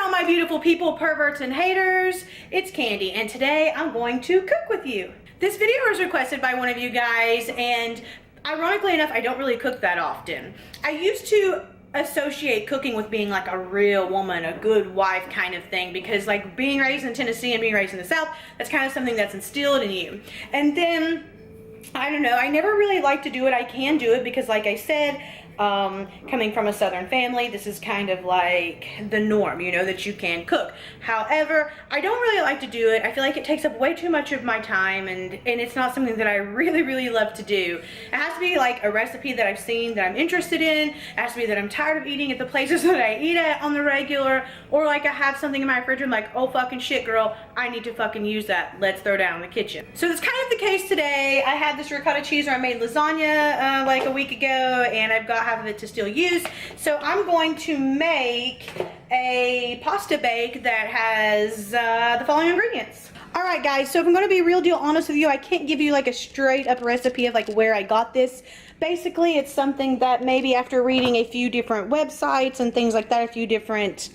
all my beautiful people, perverts, and haters. It's Candy, and today I'm going to cook with you. This video was requested by one of you guys, and ironically enough, I don't really cook that often. I used to associate cooking with being like a real woman, a good wife kind of thing, because like being raised in Tennessee and being raised in the South, that's kind of something that's instilled in you. And then, I don't know, I never really like to do it. I can do it because, like I said, coming from a Southern family, this is kind of like the norm, you know, that you can cook. However, I don't really like to do it. I feel like it takes up way too much of my time, and it's not something that I really love to do. It has to be like a recipe that I've seen that I'm interested in. It has to be that I'm tired of eating at the places that I eat at on the regular, or like I have something in my refrigerator, I'm like, oh fucking shit girl, I need to fucking use that. Let's throw down in the kitchen. So that's kind of the case today. I had this ricotta cheese, or I made lasagna like a week ago, and I've got half of it to still use. So I'm going to make a pasta bake that has the following ingredients. Alright guys, so if I'm going to be real deal honest with you, I can't give you like a straight up recipe of like where I got this. Basically, it's something that maybe after reading a few different websites and things like that, a few different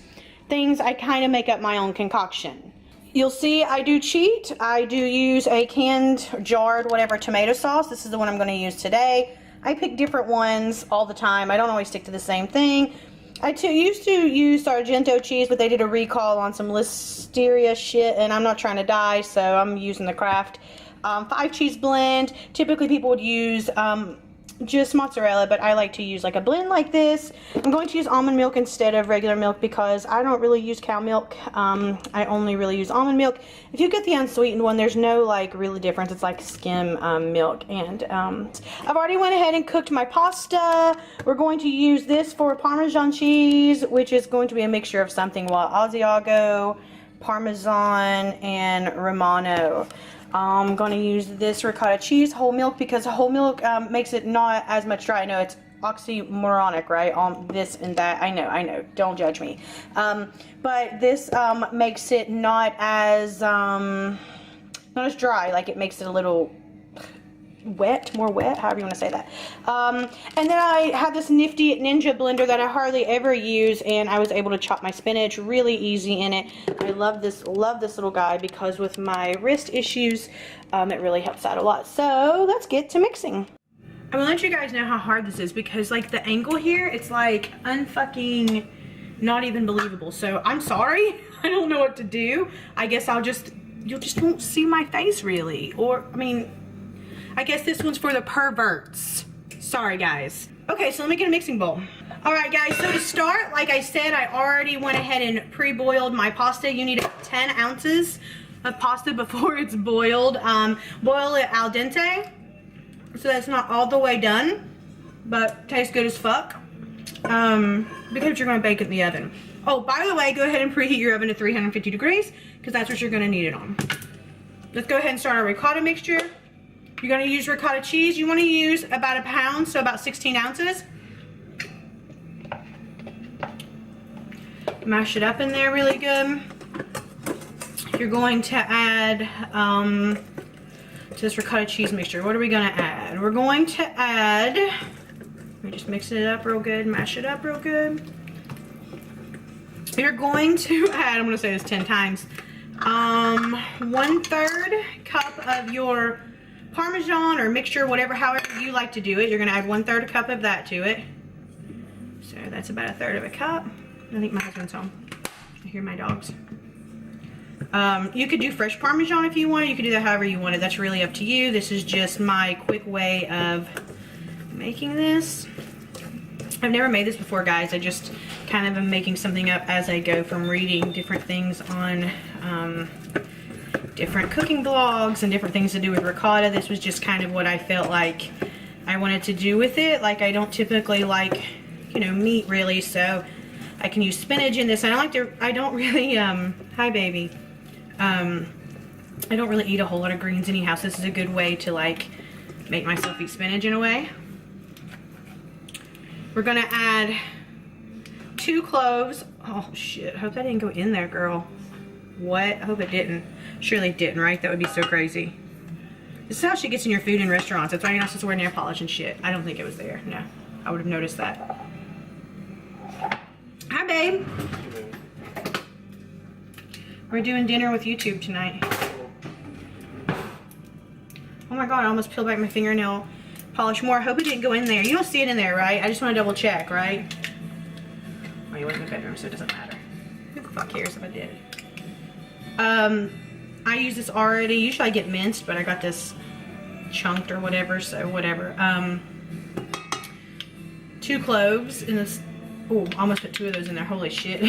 things, I kind of make up my own concoction. You'll see I do cheat. I do use a canned, jarred, whatever tomato sauce. This is the one I'm going to use today. I pick different ones all the time. I don't always stick to the same thing. I used to use Sargento cheese, but they did a recall on some listeria shit, and I'm not trying to die, so I'm using the Kraft 5 cheese blend. Typically people would use just mozzarella, but I like to use like a blend like this. I'm going to use almond milk instead of regular milk because I don't really use cow milk. I only really use almond milk. If you get the unsweetened one, there's no like really difference. It's like skim milk. And I've already went ahead and cooked my pasta. We're going to use this for Parmesan cheese, which is going to be a mixture of something, well, Asiago, Parmesan, and Romano. I'm going to use this ricotta cheese whole milk because whole milk makes it not as much dry. I know it's oxymoronic, right? This and that. I know. Don't judge me. But this makes it not as dry. Like, it makes it a little wet, more wet, however you want to say that. And then I have this nifty Ninja blender that I hardly ever use, and I was able to chop my spinach really easy in it. I love this little guy because with my wrist issues, it really helps out a lot. So let's get to mixing. I'm gonna let you guys know how hard this is because like the angle here, it's like unfucking not even believable. So I'm sorry, I don't know what to do. I guess you'll just won't see my face really, or I mean, I guess this one's for the perverts. Sorry, guys. Okay, so let me get a mixing bowl. All right, guys, so to start, like I said, I already went ahead and pre-boiled my pasta. You need 10 ounces of pasta before it's boiled. Boil it al dente, so that's not all the way done, but tastes good as fuck, because you're gonna bake it in the oven. Oh, by the way, go ahead and preheat your oven to 350 degrees, because that's what you're gonna need it on. Let's go ahead and start our ricotta mixture. You're going to use ricotta cheese. You want to use about a pound, so about 16 ounces. Mash it up in there really good. You're going to add to this ricotta cheese mixture. What are we going to add? We're going to add, let me just mix it up real good, mash it up real good. You're going to add, I'm going to say this 10 times, 1/3 cup of your Parmesan or mixture, whatever, however you like to do it. You're going to add 1/3 cup of that to it. So that's about 1/3 of a cup. I think my husband's home. I hear my dogs. You could do fresh Parmesan if you want. You could do that however you want it. That's really up to you. This is just my quick way of making this. I've never made this before, guys. I just kind of am making something up as I go from reading different things on different cooking blogs and different things to do with ricotta. This was just kind of what I felt like I wanted to do with it. Like, I don't typically like, you know, meat really, so I can use spinach in this. I don't really, hi baby. I don't really eat a whole lot of greens anyhow, so this is a good way to like make myself eat spinach in a way. We're gonna add 2 cloves. Oh shit, hope that didn't go in there, girl. What? I hope it didn't. Surely it didn't, right? That would be so crazy. This is how shit gets in your food in restaurants. That's why you're not supposed to wear nail polish and shit. I don't think it was there. No, I would have noticed that. Hi, babe. We're doing dinner with YouTube tonight. Oh my god, I almost peeled back my fingernail polish more. I hope it didn't go in there. You don't see it in there, right? I just want to double check, right? Oh, you went in the bedroom, so it doesn't matter. Who the fuck cares if I did? I use this already. Usually I get minced, but I got this chunked or whatever, so whatever. 2 cloves in this. Oh, I almost put 2 of those in there. Holy shit.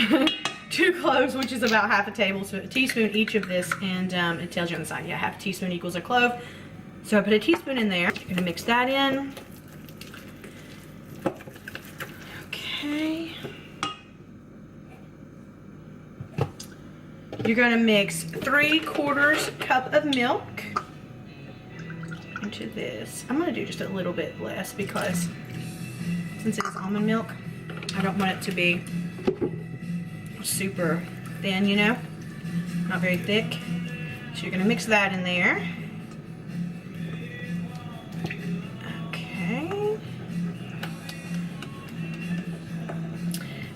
2 cloves, which is about half a teaspoon each of this, and it tells you on the side, yeah, half a teaspoon equals a clove. So I put a teaspoon in there. I'm gonna mix that in. Okay. You're gonna mix 3/4 cup of milk into this. I'm gonna do just a little bit less because since it's almond milk, I don't want it to be super thin, you know, not very thick. So you're gonna mix that in there. Okay.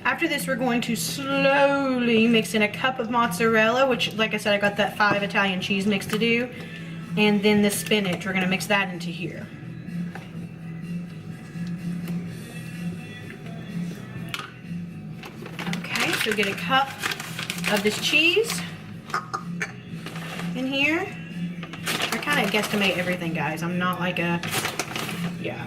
After this, we're going to slowly mix in a cup of mozzarella, which, like I said, I got that 5 Italian cheese mix to do. And then the spinach, we're gonna mix that into here. Okay, so get a cup of this cheese in here. I kind of guesstimate everything, guys. I'm not like a, yeah.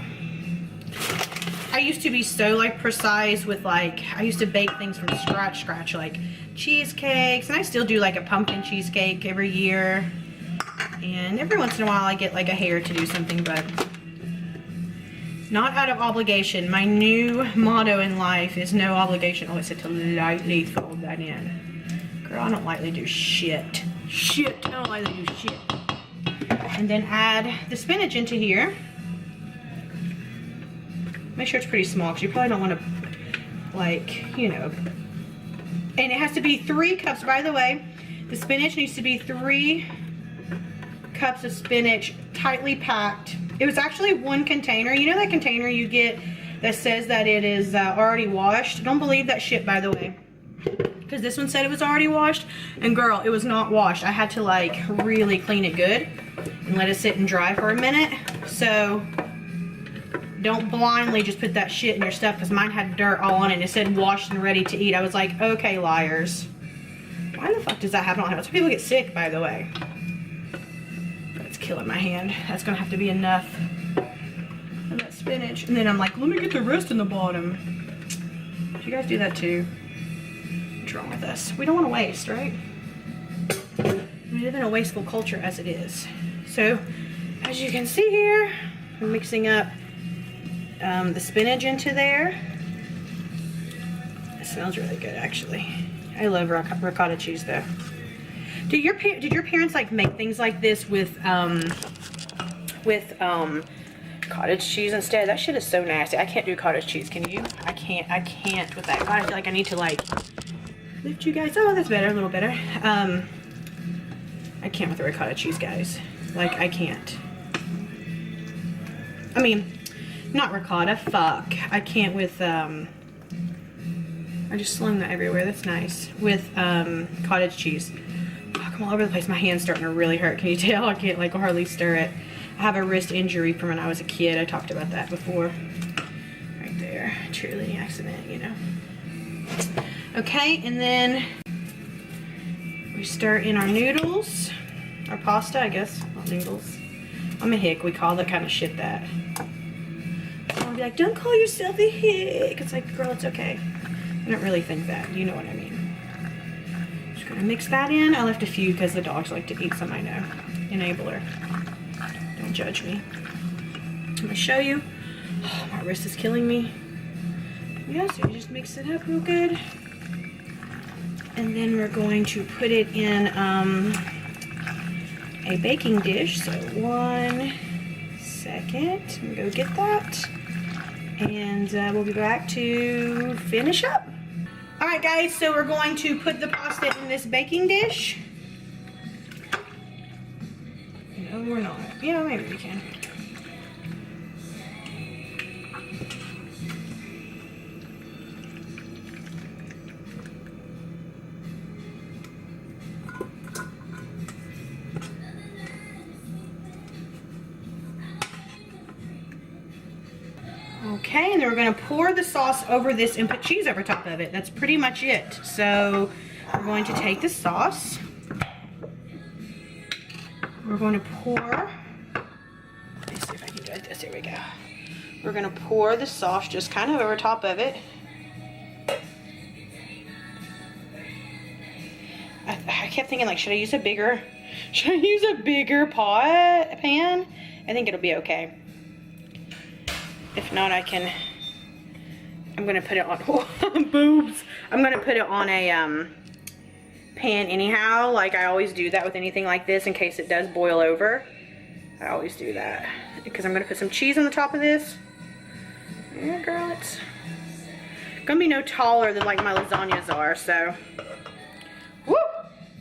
I used to be so like precise with like, I used to bake things from scratch, like cheesecakes, and I still do like a pumpkin cheesecake every year. And every once in a while I get like a hair to do something, but not out of obligation. My new motto in life is no obligation. Oh, it said to lightly fold that in. Girl, I don't lightly do shit. Shit, I don't lightly do shit. And then add the spinach into here. Make sure it's pretty small because you probably don't want to, like, you know. And it has to be 3 cups, by the way. The spinach needs to be 3 cups of spinach, tightly packed. It was actually 1 container. You know that container you get that says that it is already washed? Don't believe that shit, by the way. Because this one said it was already washed. And girl, it was not washed. I had to like really clean it good and let it sit and dry for a minute. So don't blindly just put that shit in your stuff, because mine had dirt all on it and it said washed and ready to eat. I was like, okay, liars. Why the fuck does that happen on how people get sick, by the way? That's killing my hand. That's gonna have to be enough of that spinach. And then I'm like, let me get the rest in the bottom. Do you guys do that too? What's wrong with us? We don't want to waste, right? We live in a wasteful culture as it is. So, as you can see here, I'm mixing up the spinach into there. It smells really good, actually. I love ricotta cheese, though. Did your parents like make things like this with cottage cheese instead? That shit is so nasty. I can't do cottage cheese. Can you? I can't with that. God, I feel like I need to like lift you guys. Oh, that's better, a little better. I can't with the ricotta cheese, guys. Like, I can't. I mean, not ricotta, fuck. I can't with, I just slung that everywhere, that's nice. With, cottage cheese. Fuck, I'm all over the place. My hand's starting to really hurt, can you tell? I can't, like, hardly stir it. I have a wrist injury from when I was a kid. I talked about that before. Right there. Truly accident, you know. Okay, and then we stir in our noodles. Our pasta, I guess. Not noodles. I'm a hick. We call that kind of shit that. I'll be like, don't call yourself a hick. It's like, girl, it's okay. I don't really think that. You know what I mean. Just gonna mix that in. I left a few because the dogs like to eat some, I know. Enabler. Don't judge me. I'm gonna show you. Oh, my wrist is killing me. Yeah, so you just mix it up real good. And then we're going to put it in a baking dish. So 1 second. I'm gonna go get that. And we'll be back to finish up. All right, guys, so we're going to put the pasta in this baking dish. No, we're not. Yeah, maybe we can. Okay, and then we're gonna pour the sauce over this and put cheese over top of it. That's pretty much it. So we're going to take the sauce. We're going to pour, let me see if I can do it this, here we go. We're gonna pour the sauce just kind of over top of it. I kept thinking, like, should I use a bigger pan? I think it'll be okay. If not, I'm gonna put it on, boobs. I'm gonna put it on a pan anyhow. Like I always do that with anything like this in case it does boil over. I always do that. Because I'm gonna put some cheese on the top of this. Yeah, girl, it's gonna be no taller than like my lasagnas are, so. Woo!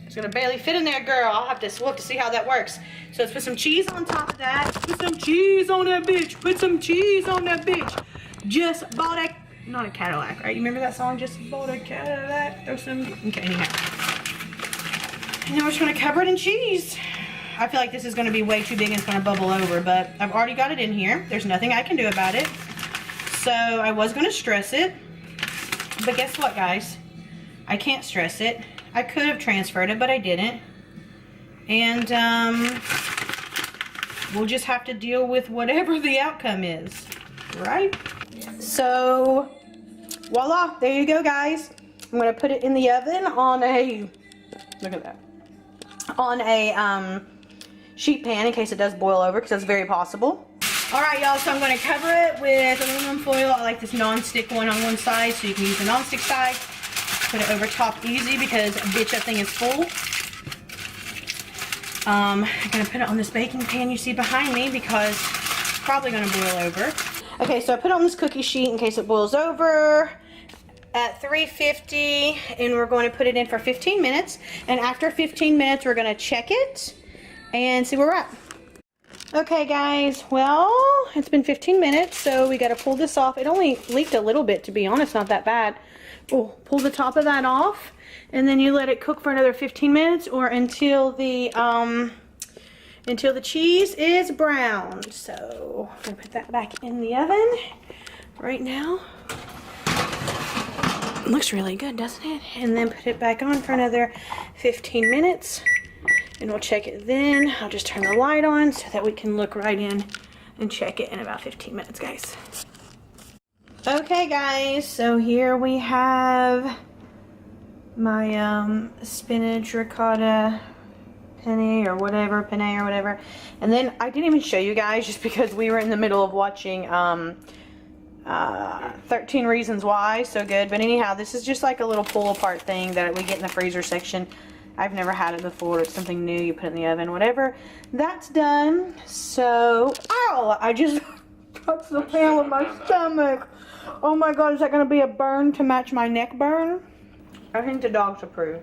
It's gonna barely fit in there, girl. We'll have to see how that works. So let's put some cheese on top of that. Put some cheese on that bitch. Put some cheese on that bitch. Just bought a, not a Cadillac, right? You remember that song? Just bought a Cadillac. Throw some, okay, anyhow. And then we're just gonna cover it in cheese. I feel like this is gonna be way too big and it's gonna bubble over, but I've already got it in here. There's nothing I can do about it. So I was gonna stress it, but guess what, guys? I can't stress it. I could have transferred it, but I didn't. And we'll just have to deal with whatever the outcome is, right? So, voila, there you go, guys. I'm gonna put it in the oven on a, look at that, on a sheet pan in case it does boil over, because that's very possible. All right, y'all, so I'm gonna cover it with aluminum foil. I like this non-stick one on one side, so you can use the non-stick side. Put it over top easy because, bitch, that thing is full. I'm gonna put it on this baking pan you see behind me because it's probably gonna boil over. Okay, so I put it on this cookie sheet in case it boils over at 350, and we're going to put it in for 15 minutes. And after 15 minutes, we're gonna check it and see where we're at. Okay, guys, well, it's been 15 minutes, so we gotta pull this off. It only leaked a little bit, to be honest, not that bad. Oh, pull the top of that off, and then you let it cook for another 15 minutes or until the cheese is browned. So I'm gonna put that back in the oven right now. It looks really good, doesn't it? And then put it back on for another 15 minutes, and we'll check it then. I'll just turn the light on so that we can look right in and check it in about 15 minutes, guys. Okay, guys, so here we have my spinach ricotta penne or whatever, and then I didn't even show you guys just because we were in the middle of watching 13 Reasons Why. So good. But anyhow, this is just like a little pull apart thing that we get in the freezer section. I've never had it before. It's something new. You put it in the oven, whatever. That's done. So, ow, I just touched the pan with my stomach. Oh my god, is that going to be a burn to match my neck burn? I think the dogs approve.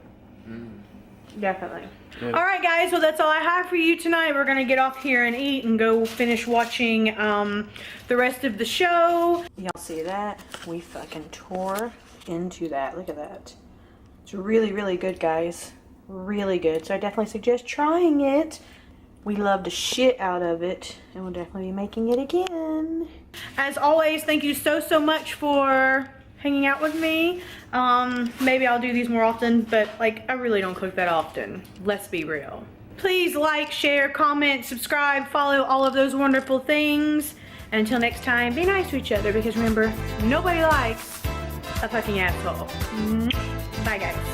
Definitely. Good. Alright, guys, well, that's all I have for you tonight. We're going to get off here and eat and go finish watching the rest of the show. Y'all see that? We fucking tore into that. Look at that. It's really, really good, guys. Really good. So I definitely suggest trying it. We love the shit out of it, and we'll definitely be making it again. As always, thank you so much for hanging out with me. Maybe I'll do these more often, but like, I really don't cook that often. Let's be real. Please like, share, comment, subscribe, follow, all of those wonderful things. And until next time, be nice to each other, because remember, nobody likes a fucking asshole. Bye, guys.